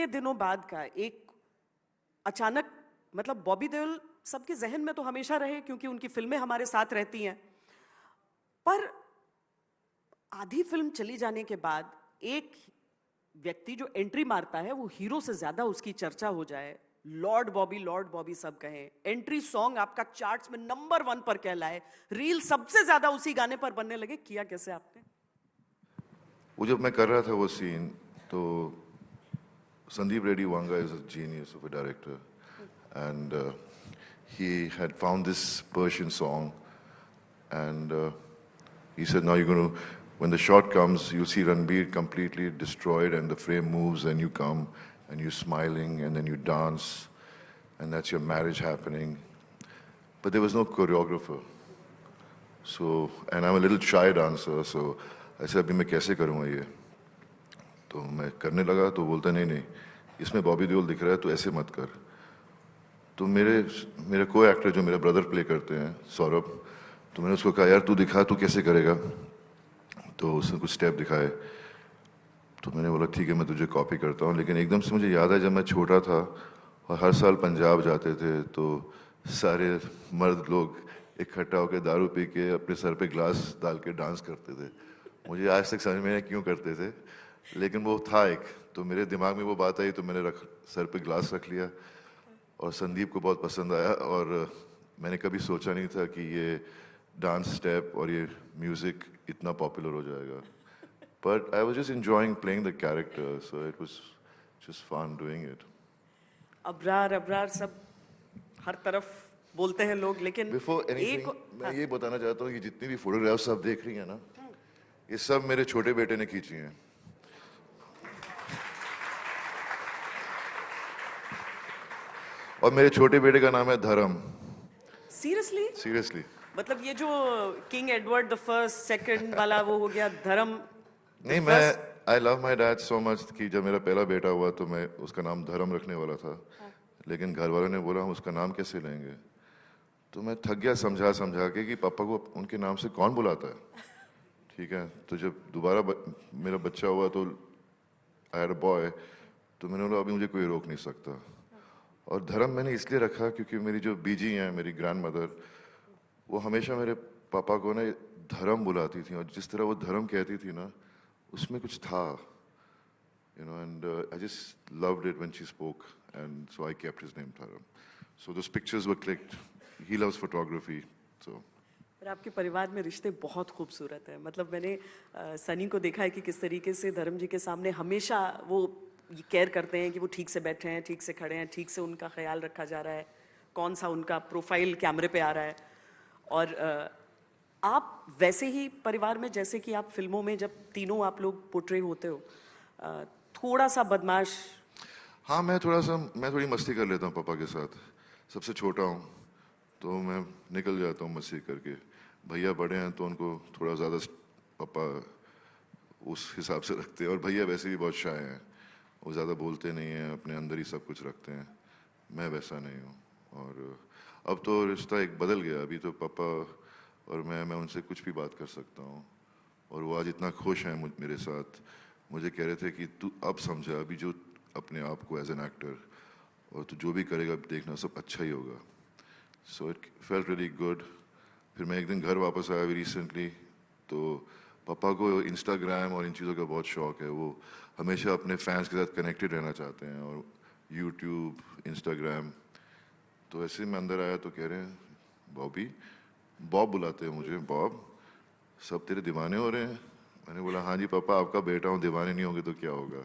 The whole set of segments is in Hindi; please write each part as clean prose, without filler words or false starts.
इतने दिनों बाद का एक अचानक, मतलब बॉबी देओल सबके जहन में तो हमेशा रहे क्योंकि उनकी फिल्में हमारे साथ रहती हैं, पर आधी फिल्म चली जाने के बाद एक व्यक्ति जो एंट्री मारता है वो हीरो से ज्यादा उसकी चर्चा हो जाए, लॉर्ड बॉबी सब कहें, एंट्री सॉन्ग आपका चार्ट्स में नंबर 1 पर कहलाए, रील सबसे ज्यादा उसी गाने पर बनने लगे, किया कैसे आपने? वो जब मैं कर रहा था वो सीन, तो Sandeep Reddy Wanga is a genius of a director, and he had found this Persian song, and he said, "Now you're going to, when the shot comes, you see Ranbir completely destroyed, and the frame moves, and you come, and you're smiling, and then you dance, and that's your marriage happening." But there was no choreographer, so, and I'm a little shy dancer, so I said, "Abhi मैं कैसे करूँगा ये?" तो मैं करने लगा तो बोलता नहीं नहीं, इसमें बॉबी देओल दिख रहा है तो ऐसे मत कर। तो मेरे को एक्टर जो मेरा ब्रदर प्ले करते हैं सौरभ, तो मैंने उसको कहा यार तू दिखा, तू कैसे करेगा? तो उसने कुछ स्टेप दिखाए, तो मैंने बोला ठीक है मैं तुझे कॉपी करता हूँ। लेकिन एकदम से मुझे याद है जब मैं छोटा था और हर साल पंजाब जाते थे तो सारे मर्द लोग इकट्ठा होकर दारू पी के अपने सर पे ग्लास डाल के डांस करते थे। मुझे आज तक समझ में नहीं क्यों करते थे, लेकिन वो था एक, तो मेरे दिमाग में वो बात आई तो मैंने सर पे ग्लास रख लिया और संदीप को बहुत पसंद आया। और मैंने कभी सोचा नहीं था कि ये डांस स्टेप और ये म्यूजिक इतना पॉपुलर हो जाएगा, but I was just enjoying playing the character, so it was just fun doing it. Abrar Abrar सब हर तरफ बोलते हैं लोग, लेकिन बिफोर एनीथिंग मैं ये बताना चाहता हूँ कि जितनी भी फोटोग्राफ्स आप देख रही हैं ना, ये सब मेरे छोटे बेटे ने खींची हैं। और मेरे छोटे बेटे का नाम है धर्म। सीरियसली? सीरियसली। मतलब ये जो king Edward the first second वाला वो हो गया धर्म? नहीं, मैं I love my dad so much कि जब मेरा पहला बेटा हुआ तो मैं उसका नाम धर्म रखने वाला था, लेकिन घर वालों ने बोला हम उसका नाम कैसे लेंगे, तो मैं थक गया समझा समझा के कि पापा को उनके नाम से कौन बुलाता है। ठीक है, तो जब दोबारा मेरा बच्चा हुआ तो आई हैड अ बॉय, तो मैंने बोला अभी मुझे कोई रोक नहीं सकता। और धर्म मैंने इसलिए रखा क्योंकि मेरी जो बीजी हैं, मेरी ग्रैंड मदर, वो हमेशा मेरे पापा को ना धर्म बुलाती थी, और जिस तरह वो धर्म कहती थी ना उसमें कुछ था, you know, and I just loved it when she spoke, and so I kept his name Dharam. So those pictures were clicked. He loves photography, so. पर आपके परिवार में रिश्ते बहुत खूबसूरत हैं। मतलब मैंने सनी को देखा है कि किस तरीके से धर्म जी के सामने हमेशा वो केयर करते हैं कि वो ठीक से बैठे हैं, ठीक से खड़े हैं, ठीक से उनका ख्याल रखा जा रहा है, कौन सा उनका प्रोफाइल कैमरे पे आ रहा है। और आप वैसे ही परिवार में, जैसे कि आप फिल्मों में जब तीनों आप लोग पोर्ट्रे होते हो, थोड़ा सा बदमाश? हाँ, मैं थोड़ी मस्ती कर लेता हूँ पापा के साथ। सबसे छोटा हूँ तो मैं निकल जाता हूँ मस्ती करके। भैया बड़े हैं तो उनको थोड़ा ज़्यादा पापा उस हिसाब से रखते हैं, और भैया वैसे भी बहुत शाय हैं, वो ज़्यादा बोलते नहीं हैं, अपने अंदर ही सब कुछ रखते हैं। मैं वैसा नहीं हूँ, और अब तो रिश्ता एक बदल गया। अभी तो पापा और मैं उनसे कुछ भी बात कर सकता हूँ, और वो आज इतना खुश हैं मेरे साथ। मुझे कह रहे थे कि तू अब समझा, अभी जो अपने आप को एज एन एक्टर, और तू जो भी करेगा देखना सब अच्छा ही होगा। So it felt really good. फिर मैं एक दिन घर वापस आया अभी रिसेंटली, तो पापा को इंस्टाग्राम और इन चीज़ों का बहुत शौक है। वो हमेशा अपने फैंस के साथ कनेक्टेड रहना चाहते हैं, और यूट्यूब, इंस्टाग्राम। तो ऐसे मैं अंदर आया तो कह रहे हैं बॉबी, बॉब बुलाते हैं मुझे, बॉब सब तेरे दीवाने हो रहे हैं। मैंने बोला हाँ जी पापा, आपका बेटा हूँ, दीवाने नहीं होंगे तो क्या होगा।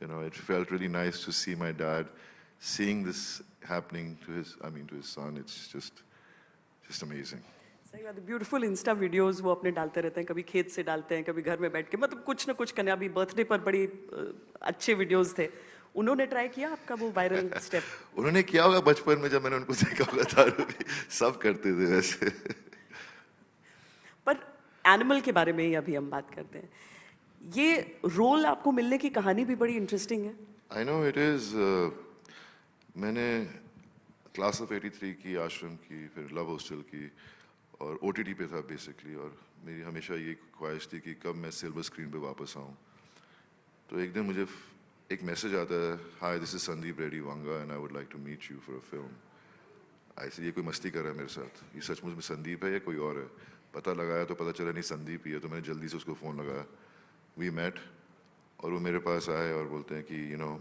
You know, it felt really nice to see my dad seeing this happening to his son. It's just amazing. सही बात है। ब्यूटीफुल इंस्टा वीडियोस वो अपने डालते रहते हैं, कभी खेत से डालते हैं, कभी घर में बैठ के, मतलब कुछ ना कुछ करने। अभी बर्थडे पर बड़ी अच्छे वीडियोस थे। उन्होंने ट्राई किया आपका वो वायरल स्टेप? उन्होंने किया होगा बचपन में, जब मैंने उनको देखा होगा दारू भी सब करते थे वैसे। पर एनिमल के बारे में ही अभी हम बात करते हैं। ये रोल आपको मिलने की कहानी भी बड़ी इंटरेस्टिंग है। I know it is. मैंने क्लास ऑफ 83 की, आश्रम की, फिर लव हॉस्टल की, और OTT पे था बेसिकली। और मेरी हमेशा ये ख्वाहिश थी कि कब मैं सिल्वर स्क्रीन पे वापस आऊँ। तो एक दिन मुझे एक मैसेज आता है, hi this is Sandeep Reddy Vanga and I would like to meet you for a film. ऐसे ये कोई मस्ती कर रहा है मेरे साथ, ये सचमुच में संदीप है या कोई और है? पता लगाया तो पता चला नहीं संदीप ही है, तो मैंने जल्दी से उसको फ़ोन लगाया। वी मेट और वो मेरे पास आए और बोलते हैं कि you know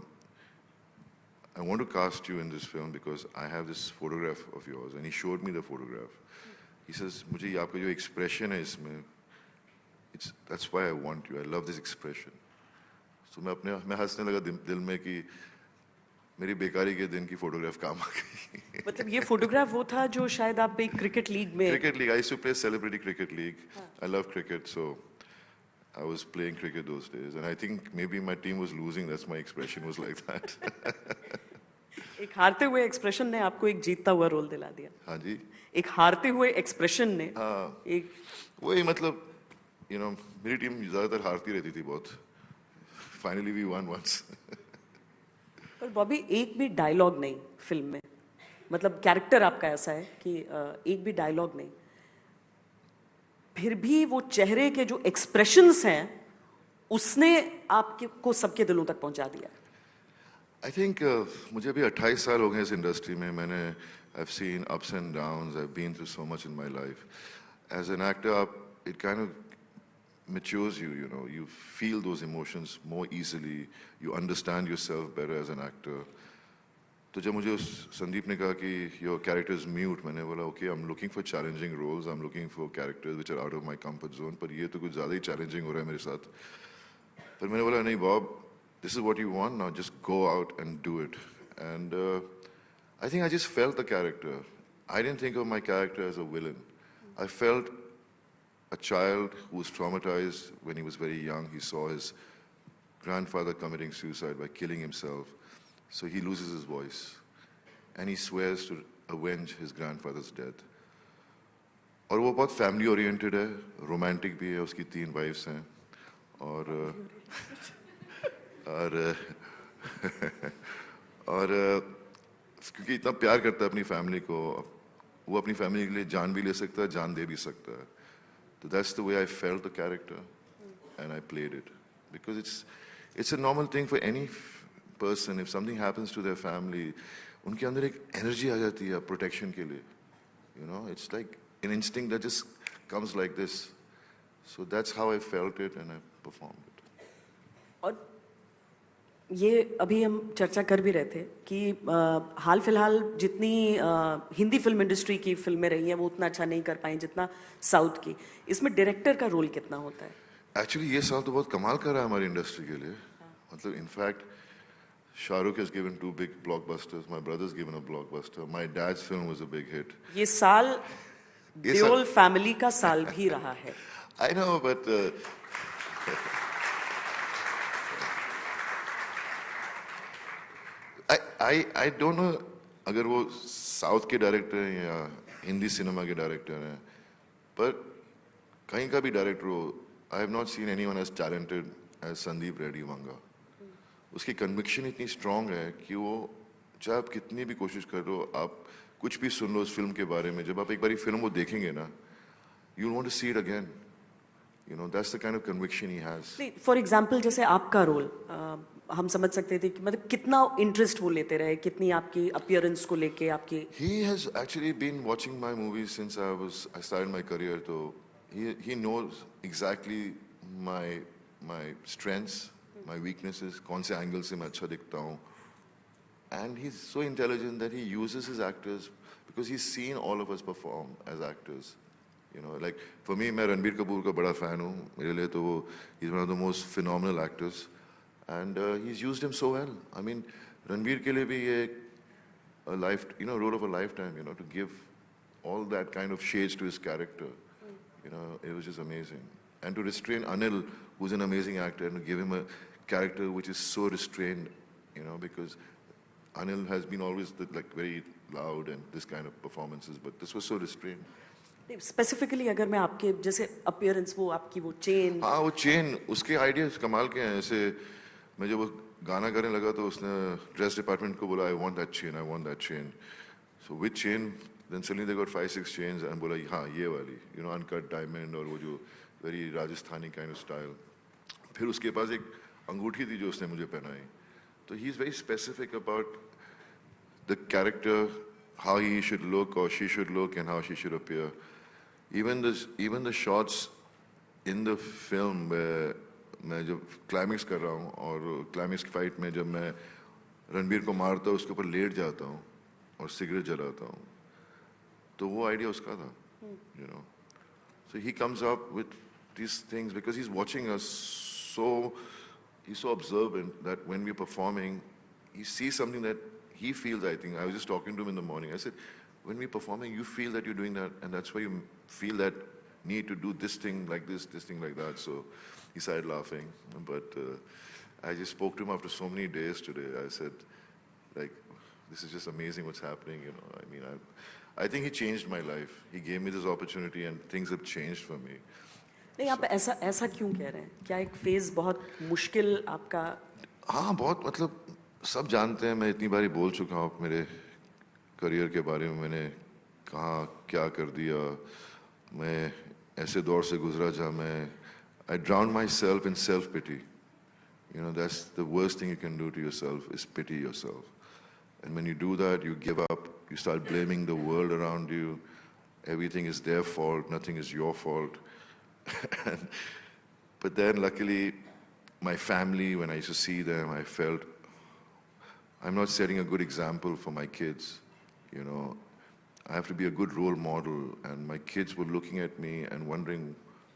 I want to cast you in this film because I have this photograph of yours, and he showed me the photograph. He says, मुझे ये आपका जो expression है इसमें, that's why I want you. I love this expression. So मैं हंसने लगा दिल में कि मेरी बेकारी के दिन की फोटोग्राफ काम आ गई। मतलब ये फोटोग्राफ वो था जो शायद आप एक क्रिकेट लीग में cricket league, I used to play celebrity cricket league. I love cricket, so I was playing cricket those days, and I think maybe my team was losing. That's my expression was like that. एक हारते हुए एक्सप्रेशन ने आपको एक जीतता हुआ रोल दिला दिया। हाँ जी। एक हारते हुए एक्सप्रेशन ने एक वही मतलब you know मेरी टीम ज्यादातर हारती रहती थी बहुत। Finally we won once. पर बॉबी एक भी डायलॉग नहीं फिल्म में, मतलब कैरेक्टर आपका ऐसा है कि एक भी डायलॉग नहीं, फिर भी वो चेहरे के जो एक्सप्रेशंस हैं उसने आपके को सबके दिलों तक पहुंचा दिया। I think मुझे अभी 28 साल हो गए इस इंडस्ट्री में। मैंने I've seen ups and downs. I've been through so much in my life. As an actor, it kind of matures you. You know, you feel those emotions more easily. You understand yourself better as an actor. तो जब मुझे संदीप ने कहा कि your character is mute, मैंने बोला okay, I'm looking for challenging roles. I'm looking for characters which are out of my comfort zone. पर ये तो कुछ ज़्यादा ही challenging हो रहा है मेरे साथ। पर मैंने बोला नहीं Bob, this is what you want, now just go out and do it. And I think I just felt the character. I didn't think of my character as a villain. I felt a child who was traumatized when he was very young. He saw his grandfather committing suicide by killing himself. So he loses his voice. And he swears to avenge his grandfather's death. और वो बहुत फैमिली ओरिएंटेड है, रोमांटिक भी है, उसकी 3 वाइफ्स हैं और और क्योंकि इतना प्यार करता है अपनी फैमिली को, वो अपनी फैमिली के लिए जान भी ले सकता है, जान दे भी सकता है। तो that's the way I felt the character and I played it because it's a normal thing for any person. If something happens to their family, उनके अंदर एक एनर्जी आ जाती है प्रोटेक्शन के लिए, you know, it's like an instinct that just comes like this. So that's how I felt it and I performed it. और ये अभी हम चर्चा कर भी रहे थे कि हाल फिलहाल जितनी हिंदी फिल्म इंडस्ट्री की फिल्में रही हैं वो उतना अच्छा नहीं कर पाई जितना साउथ की। इसमें डायरेक्टर का रोल कितना होता है? एक्चुअली ये साल तो बहुत कमाल कर रहा है हमारी इंडस्ट्री के लिए। मतलब in fact Shahrukh has given 2 big blockbusters. My brother's given a blockbuster. My dad's film was a big hit. ये साल देओल फैमिली का साल भी रहा है। I know, but I don't know अगर वो साउथ के डायरेक्टर हैं या हिंदी सिनेमा के डायरेक्टर हैं, पर कहीं का भी डायरेक्टर हो, I have not seen anyone as talented as Sandeep Reddy Vanga. उसकी कन्विक्शन इतनी स्ट्रांग है कि वो चाहे आप कितनी भी कोशिश कर लो, आप कुछ भी सुन लो उस फिल्म के बारे में, जब आप एक बार फिल्म वो देखेंगे ना, you want to see it again. You know, that's the kind of conviction he has. For example जैसे आपका रोल हम समझ सकते थे कि मतलब कितना इंटरेस्ट वो लेते रहे, कितनी आपकी अपीयरेंस को लेके आपकी। He has actually been watching my movies since I started my career. So he knows exactly my strengths, my weaknesses, कौन से एंगल से मैं अच्छा दिखता हूँ, and he's so intelligent that he uses his actors because he's seen all of us perform as actors. You know, like for me, मैं रणबीर कपूर का बड़ा fan हूँ, मेरे लिए तो वो he's one of the most phenomenal actors, and he's used him so well. I mean, Ranbir के लिए भी ये role of a lifetime, you know, to give all that kind of shades to his character. You know, it was just amazing. And to restrain Anil, who's an amazing actor, and to give him a character which is so restrained, you know, because Anil has been always like very loud and this kind of performances, but this was so restrained. Specifically अगर मैं आपके जैसे अपीयरेंस, वो आपकी वो चेन, हाँ वो चेन, उसके आइडियाज कमाल के हैं। ऐसे मैं जब वो गाना करने लगा तो उसने ड्रेस डिपार्टमेंट को बोला I want that chain, so with chain, then suddenly they got 5-6 chains and बोला हाँ ये वाली, यू नो, अनकट डायमंड और वो जो very Rajasthani kind of style. फिर उसके पास एक अंगूठी थी जो उसने मुझे पहनाई, So he's very specific about the character, how he should look or she should look and how she should appear. Even the shots in the film where मैं जब क्लाइमेक्स कर रहा हूँ और क्लाइमेक्स की फाइट में जब मैं रणबीर को मारता हूँ उसके ऊपर लेट जाता हूँ और सिगरेट जलाता हूँ तो वो आइडिया उसका था you know. So he comes up with these things because he's watching us he's so observant that when we're performing, he sees something that he feels, I think. I was just talking to him in the morning. I said, when we're performing, you feel that you're doing that, and that's why you feel that need to do this thing like this thing like that. So he started laughing. But I just spoke to him after so many days today. I said, like, this is just amazing what's happening, you know. I mean, I think he changed my life. He gave me this opportunity and things have changed for me. नहीं आप ऐसा क्यों कह रहे हैं? क्या एक फेज बहुत मुश्किल आपका? हाँ बहुत मतलब सब जानते हैं मैं इतनी बारी बोल चुका हूँ मेरे करियर के बारे में मैंने कहाँ क्या कर दिया मैं ऐसे दौर से गुजरा जहाँ मैं I drowned myself in self-pity. You know, that's the worst thing you can do to yourself is pity yourself. And when you do that, you give up, you start blaming the world around you. Everything is their fault, nothing is your fault. But then luckily, my family, when I used to see them, I felt I'm not setting a good example for my kids. You know, I have to be a good role model. And my kids were looking at me and wondering,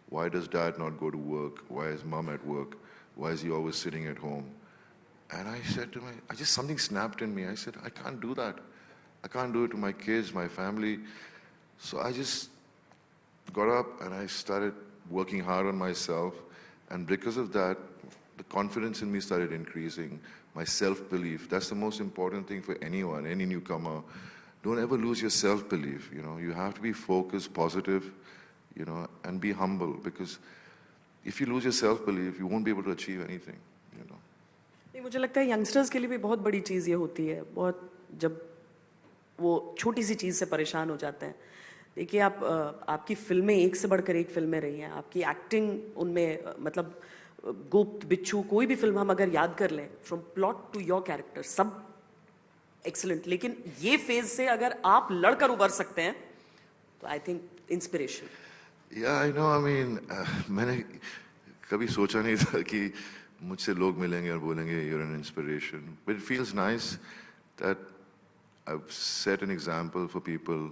why does dad not go to work? Why is mom at work? Why is he always sitting at home? And I said to something snapped in me. I said, I can't do that. I can't do it to my kids, my family. So I just got up and I started working hard on myself. And because of that, the confidence in me started increasing. My self-belief, that's the most important thing for anyone, any newcomer. Don't ever lose your self-belief, you know. You have to be focused, positive, you know, and be humble. Because if you lose your self-belief, you won't be able to achieve anything, you know. नहीं मुझे लगता है यंगस्टर्स के लिए भी बहुत बड़ी चीज़ ये होती है बहुत जब वो छोटी सी चीज़ से परेशान हो जाते हैं देखिए आपकी फिल्में एक से बढ़कर एक फिल्में रही हैं आपकी एक्टिंग उनमें मतलब गुप्त बिच्छू कोई भी फिल्म हम अगर याद कर लें from plot to your character सब एक्सीलेंट लेकिन ये फेज से अगर आप लड़कर उबर सकते हैं तो I think inspiration Yeah, I know. I mean, मैंने कभी सोचा नहीं था कि मुझसे लोग मिलेंगे और बोलेंगे you're an inspiration. But it feels nice that I've set an example for people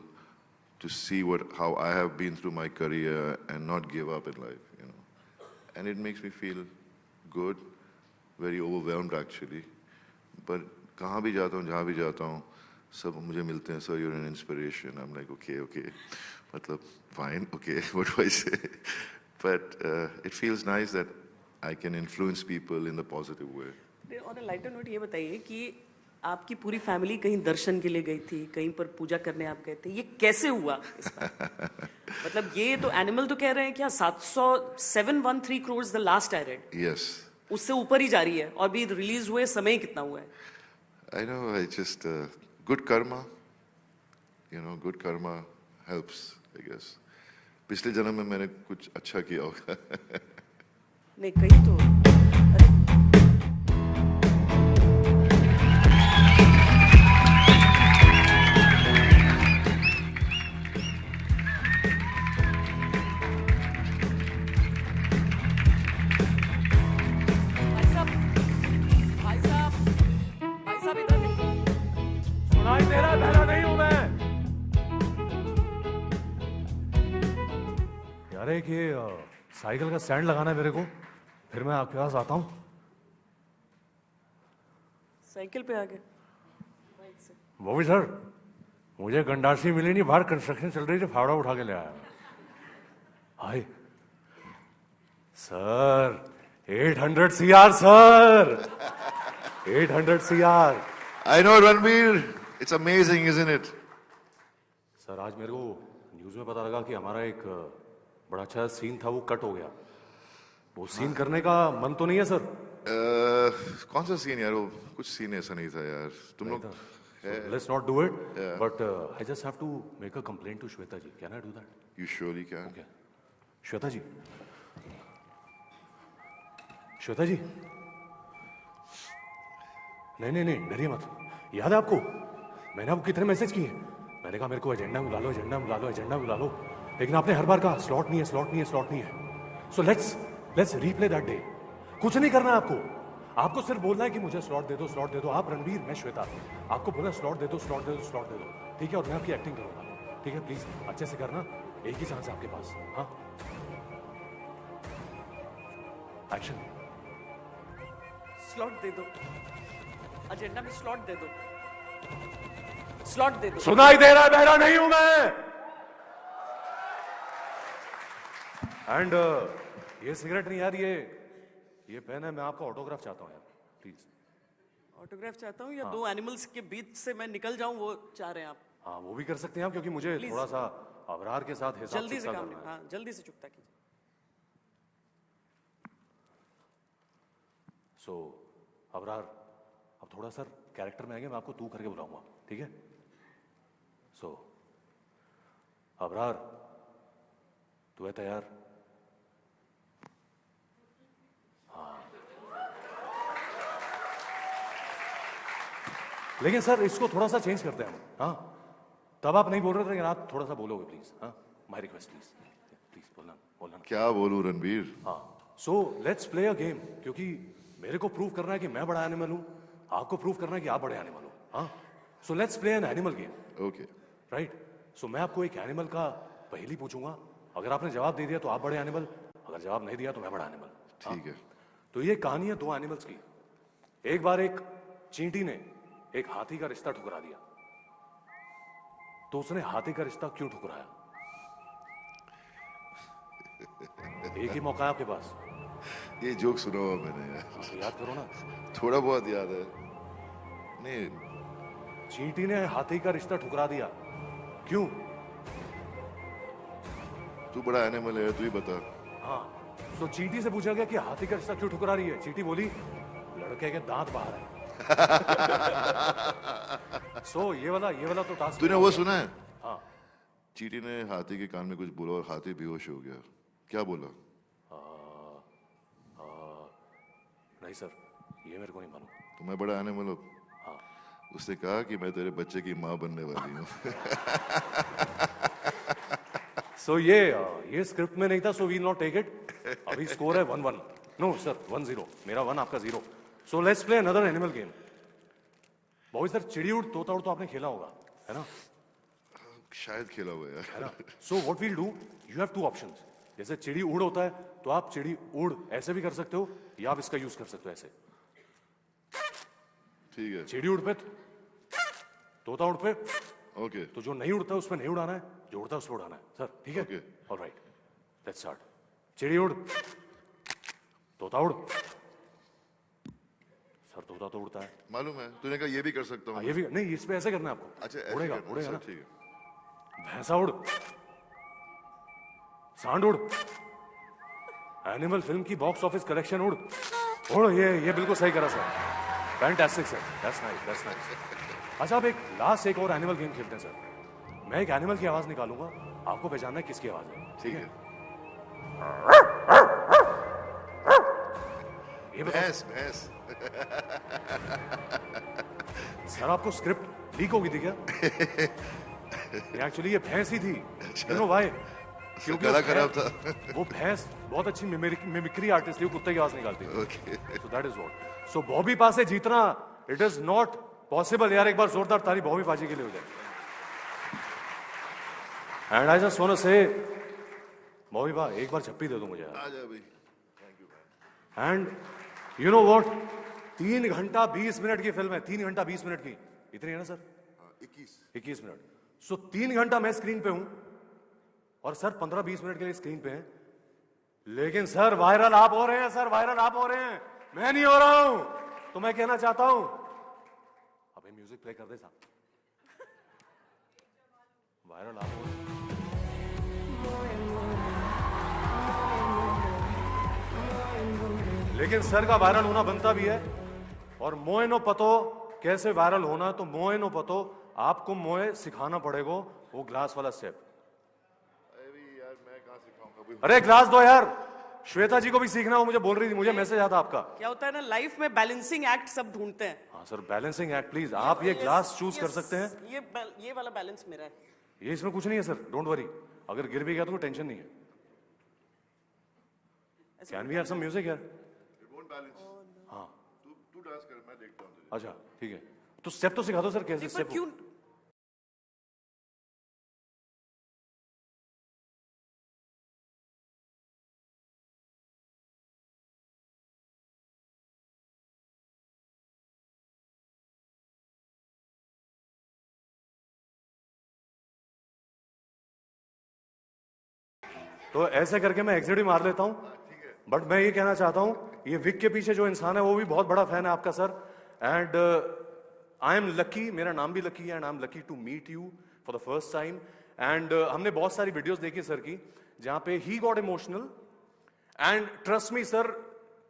to see how I have been through my career and not give up in life, you know. And it makes me feel good, very overwhelmed actually. But कहाँ भी जाता हूँ, जहाँ भी जाता हूँ, सब मुझे मिलते हैं, so you're an inspiration. I'm like, okay. मतलब, fine, okay, what do I say? But it feels nice that I can influence people in the positive way. On a lighter note, ये बताइए कि आपकी पूरी फैमिली कहीं दर्शन के लिए गई थी, कहीं पर पूजा करने आप गए थे, ये कैसे हुआ इस बार? मतलब ये तो एनिमल तो कह रहे हैं क्या 713 crores the last I read. Yes. उससे ऊपर ही जा रही है और भी रिलीज हुए समय कितना हुआ है? I know, I just good karma, you know, good karma helps, I guess. पिछले जन्म में मैंने कुछ अच्छा किया होगा. नहीं कहीं तो सुनाई दे रहा बहरा नहीं हूं मैं यार एक ये साइकिल का स्टैंड लगाना है मेरे को फिर मैं आपके पास आता हूं साइकिल पे आ गए वो भी सर मुझे गंडासी मिली नहीं बाहर कंस्ट्रक्शन चल रही थी फावड़ा उठा के ले आया hi sir 800 CR sir 800 CR I know, Ranveer. It's amazing, isn't it? Sir आज मेरे को न्यूज़ में पता लगा कि हमारा एक बड़ा अच्छा सीन था वो कट हो गया वो सीन करने का मन तो नहीं है सर कौन सा सीन यार वो कुछ सीन ऐसा नहीं था यार तुम लोग let's not do it but I just have to make a complaint to Shweta ji can I do that You surely can. Okay Shweta ji Shweta ji नहीं नहीं नहीं, डरिए मत। याद है आपको मैंने आपको कितने मैसेज किए? मैंने कहा मेरे को एजेंडा बुला लो, एजेंडा बुला लो, एजेंडा बुला लो, लेकिन आपने हर बार कहा स्लॉट नहीं है, स्लॉट नहीं है, स्लॉट नहीं है। So let's replay that day. कुछ नहीं करना है आपको, आपको सिर्फ बोलना है कि मुझे स्लॉट दे दो, स्लॉट दे दो। आप रणवीर, मैं श्वेता, आपको बोला स्लॉट दे दो, स्लॉट दे दो, स्लॉट दे दो, ठीक है? और मैं आपकी एक्टिंग करूंगा, ठीक है? प्लीज अच्छे से करना, एक ही चांस है आपके पास। हाँ, एक्शन। स्लॉट दे दो, एजेंडा में स्लॉट दे दो, स्लॉट दे दो। सुनाई दे रहा है? बहरा नहीं हूं मैं। एंड ये सिगरेट नहीं यार, ये पेन है, मैं आपका ऑटोग्राफ चाहता हूं यार, प्लीज। ऑटोग्राफ चाहता हूँ या दो एनिमल्स के बीच से मैं निकल जाऊं, वो चाह रहे हैं आप? हाँ, वो भी कर सकते हैं आप, क्योंकि मुझे Please. थोड़ा सा अबरार के साथ हिसाब जल्दी से चुकता काम करना है। हाँ, जल्दी से चुकता कीजिए। सो अबरार, अब थोड़ा सर कैरेक्टर में आएंगे, मैं आपको तू करके बुलाऊंगा, ठीक है? सो अबरार, तू है तैयार? हाँ, लेकिन सर इसको थोड़ा सा चेंज करते हैं हम। हाँ, तब आप नहीं बोल रहे थे, लेकिन आप थोड़ा सा बोलोगे प्लीज। हाँ, माय रिक्वेस्ट प्लीज, प्लीज बोलना बोलना। क्या बोलूं रणवीर? हाँ, so let's play a game, क्योंकि मेरे को प्रूव करना है कि मैं बड़ा एनिमल हूं, आपको प्रूव करना है कि आप बड़े एनिमल हो। हाँ, so let's play an animal game. Okay, right? So मैं आपको एक एनिमल का पहेली पूछूंगा, अगर आपने जवाब दे दिया तो आप बड़े एनिमल, अगर जवाब नहीं दिया तो मैं बड़ा एनिमल। ठीक है। तो ये कहानी है दो एनिमल्स की। एक बार एक चींटी ने एक हाथी का रिश्ता ठुकरा दिया, तो उसने हाथी का रिश्ता क्यों ठुकराया? एक ही मौका है आपके पास, ये जोक सुना हुआ मैंने यार, तो याद करो ना। थोड़ा बहुत याद है। नहीं, चींटी ने हाथी का रिश्ता ठुकरा दिया, क्यों? तू बड़ा एनिमल है, तू ही बता। हाँ, तो चींटी से पूछा गया कि हाथी का रिश्ता क्यों ठुकरा रही है? चींटी बोली लड़के के दांत बाहर है। सो ये वाला तो टास्क। तूने वो सुना है? हाँ, चींटी ने हाथी के कान में कुछ बोला और हाथी बेहोश हो गया। क्या बोला? नहीं सर, ये मेरे को नहीं मालूम। तो मैं बड़ा एनिमल हूँ? हाँ, उसने कहा कि मैं तेरे बच्चे की माँ बनने वाली हूँ। सो ये स्क्रिप्ट में नहीं था, so we not take it. अभी स्कोर है 1-1। नो सर, 1-0, मेरा 1 आपका 0। So let's play another animal game. बहुत सर, चिड़ी उड़ तोता उड़ तो आपने खेला होगा, है ना? शायद खेला हुआ है यार। ना? So what will do, you have 2 options. जैसे चिड़ी उड़ होता है, तो आप चिड़ी उड़ ऐसे भी कर सकते हो, या आप इसका यूज कर सकते हो ऐसे। ठीक है, चिड़ी उड़ पे, तोता उड़ पे। ओके। तो जो नहीं उड़ता है उस पर नहीं उड़ाना है, जो उड़ता है उस पर उड़ाना है सर, ठीक है? Okay. Alright, let's start. चिड़ी उड़, तोता उड़। सर तोता तो उड़ता है। मालूम है, तूने कहा ये भी कर सकता हाँ, हूँ। ये भी नहीं, इस पे ऐसे करना है आपको। अच्छा, ऐसे उड़ेगा करना है, उड़ेगा सर, ना। ठीक है। भैंसा उड़, सांड उड़, एनिमल फिल्म की बॉक्स ऑफिस कलेक्शन उड़। उड़, ये बिल्कुल सही करा sir, fantastic sir, that's nice, that's nice. अच्छा, अब एक और एनिमल गेम खेलते हैं सर। मैं एक एनिमल की आवाज निकालूंगा, आपको पहचानना है किसकी आवाज है, ठीक है। ये बताओ भैंस, भैंस। सर, आपको स्क्रिप्ट लीक हो गई थी क्या? एक्चुअली ये भैंस ही थी। You know why? क्योंकि गला खराब था। वो भैंस बहुत अच्छी मिमिक्री आर्टिस्ट थी, वो कुत्ते की आवाज निकालती थी। Okay. So that is what. So Bobby पास से जीतना, इट इज नॉट पॉसिबल। यार एक बार जोरदार ताली बॉबी पाजी के लिए हो जाए। And I just want to say, Bobby पा एक बार झप्पी दे दो मुझे यार। आ जा भाई। Thank you. And you know what, 3 घंटा 20 मिनट की फिल्म है, 3 घंटा 20 मिनट की, इतनी है ना सर? 21 मिनट। सो 3 घंटा मैं स्क्रीन पे हूं, और सर 15-20 मिनट के लिए स्क्रीन पे हैं, लेकिन सर वायरल आप हो रहे हैं, सर वायरल आप हो रहे हैं, मैं नहीं हो रहा हूं। तो मैं कहना चाहता हूं, अबे म्यूजिक प्ले कर दे साहब। वायरल आप हो रहे हैं, लेकिन सर का वायरल होना बनता भी है। और मोए नो पतो कैसे वायरल होना, तो मोए नो पतो आपको मोए सिखाना पड़ेगा, वो ग्लास वाला स्टेप। अरे यार, मैं कहाँ सिखाऊंगा? अरे ग्लास दो यार। श्वेता जी को भी सीखना हो, मुझे बोल रही थी, मुझे मैसेज आता आपका। क्या होता है ना, लाइफ में बैलेंसिंग एक्ट सब ढूंढते हैं। हाँ सर, बैलेंसिंग एक्ट प्लीज। आप ये ग्लास चूज कर सकते हैं। ये वाला बैलेंस मेरा है। ये इसमें कुछ नहीं है सर, डोंट वरी। अगर गिर भी गया तो कोई टेंशन नहीं है। Can we have some music यार? हाँ तू डांस कर, मैं देखता हूँ तुझे। अच्छा ठीक है, तो स्टेप तो सिखा दो सर, कैसे पर स्टेप? क्यों? तो ऐसे करके मैं एग्जिट भी मार लेता हूँ। बट मैं ये कहना चाहता हूँ, ये विक के पीछे जो इंसान है वो भी बहुत बड़ा फैन है आपका sir. And I am lucky, मेरा नाम भी लकी है, and I am lucky to meet you for the first time. And हमने बहुत सारी वीडियोस देखी सर की, जहां पे he got emotional, and trust me sir,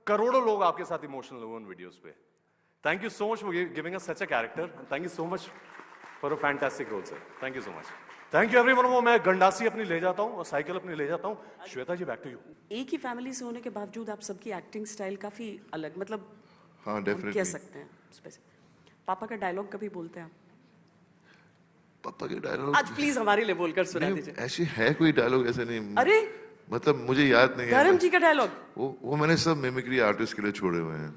करोड़ों लोग आपके साथ इमोशनल हुए उन वीडियोस पे। Thank you so much for giving us such a character, thank you so much for a fantastic role sir, thank you so much. Thank you everyone. वो मैं गंडासी अपनी ले जाता हूँ और साइकिल अपनी ले जाता हूँ। श्वेता जी बैक टू यू। एक ही फैमिली से होने के बावजूद आप सबकी एक्टिंग स्टाइल काफी अलग, मतलब हाँ हम कह डेफिनेटली। सकते हैं स्पेसिफिक। पापा का डायलॉग कभी बोलते हैं आप? पापा के डायलॉग आज प्लीज हमारे लिए बोलकर सुना दीजिए। ऐसे है कोई डायलॉग, ऐसे नहीं। अरे मतलब मुझे याद नहीं है। धर्म जी का डायलॉग वो मैंने सब मिमिक्री आर्टिस्ट के लिए छोड़े हुए हैं।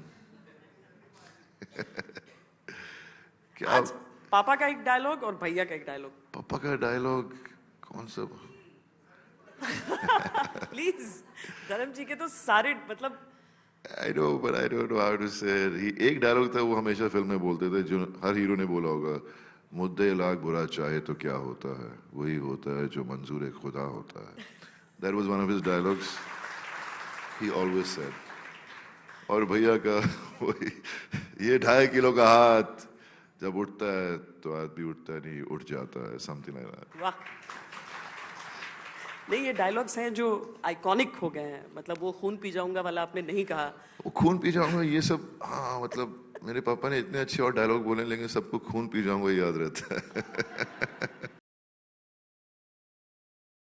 क्या आज पापा का एक डायलॉग और भैया का एक डायलॉग। पापा का डायलॉग कौन सा? प्लीज, धर्म जी के तो सारे, मतलब I know, but I don't know how to say it. एक डायलॉग था वो हमेशा फिल्म में बोलते थे, जो हर हीरो ने बोला होगा, मुद्दे लाख बुरा चाहे तो क्या होता है, वही होता है जो मंजूर खुदा होता है। That was one of his dialogues. He always said. और भैया का वही, ये 2.5 किलो का हाथ जब उठता है तो आदमी उठता नहीं, उठ जाता है, समथिंग लाइक दैट। वाह। नहीं, ये डायलॉग्स हैं जो आइकॉनिक हो गए हैं, मतलब वो खून पी जाऊंगा वाला आपने नहीं कहा। वो खून पी जाऊंगा ये सब, हाँ मतलब मेरे पापा ने इतने अच्छे और डायलॉग बोले, लेकिन सबको खून पी जाऊंगा याद रहता है।